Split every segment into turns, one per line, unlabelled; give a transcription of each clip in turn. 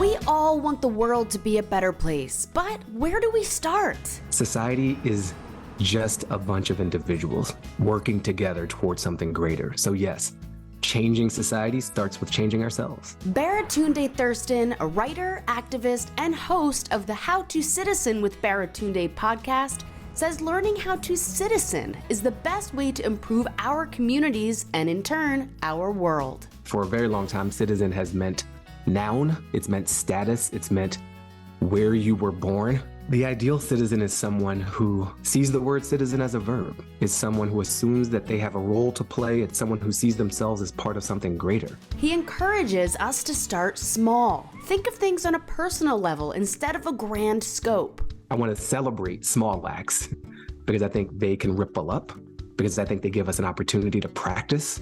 We all want the world to be a better place, but where do we start?
Society is just a bunch of individuals working together towards something greater. So yes, changing society starts with changing ourselves.
Baratunde Thurston, a writer, activist, and host of the How to Citizen with Baratunde podcast, says learning how to citizen is the best way to improve our communities and, in turn, our world.
For a very long time, citizen has meant noun, it's meant status, it's meant where you were born. The ideal citizen is someone who sees the word citizen as a verb. It's someone who assumes that they have a role to play. It's someone who sees themselves as part of something greater.
He encourages us to start small. Think of things on a personal level instead of a grand scope.
I want to celebrate small acts because I think they can ripple up, because I think they give us an opportunity to practice,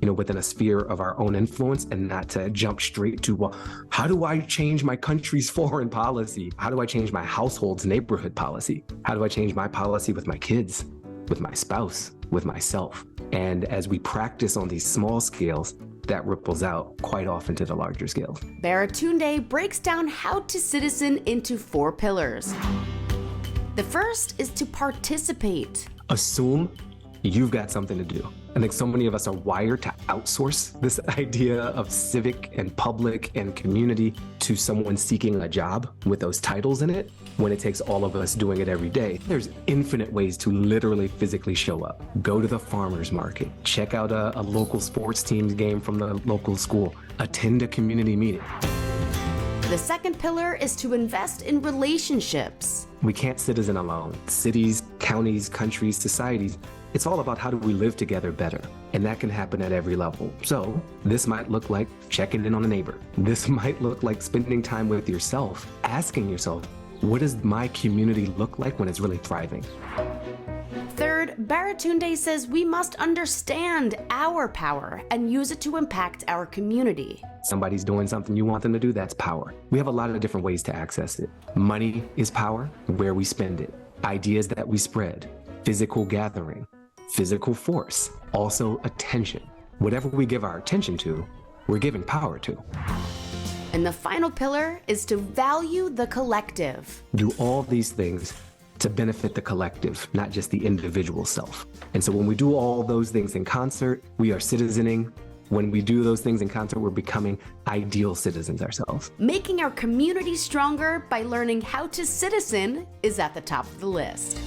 within a sphere of our own influence, and not to jump straight to, well, how do I change my country's foreign policy? How do I change my household's neighborhood policy? How do I change my policy with my kids, with my spouse, with myself? And as we practice on these small scales, that ripples out quite often to the larger scales.
Baratunde breaks down how to citizen into 4 pillars. The first is to participate.
Assume you've got something to do. I think so many of us are wired to outsource this idea of civic and public and community to someone seeking a job with those titles in it, when it takes all of us doing it every day. There's infinite ways to literally physically show up. Go to the farmer's market, check out a local sports team's game from the local school, attend a community meeting.
The second pillar is to invest in relationships.
We can't citizen alone. Cities, counties, countries, societies, it's all about how do we live together better. And that can happen at every level. So this might look like checking in on a neighbor. This might look like spending time with yourself, asking yourself, what does my community look like when it's really thriving?
Third, Baratunde says we must understand our power and use it to impact our community.
Somebody's doing something you want them to do, that's power. We have a lot of different ways to access it. Money is power, where we spend it. Ideas that we spread, physical gathering, physical force, also attention. Whatever we give our attention to, we're giving power to.
And the final pillar is to value the collective.
Do all these things to benefit the collective, not just the individual self. And so when we do all those things in concert, we are citizening. When we do those things in concert, we're becoming ideal citizens ourselves.
Making our community stronger by learning how to citizen is at the top of the list.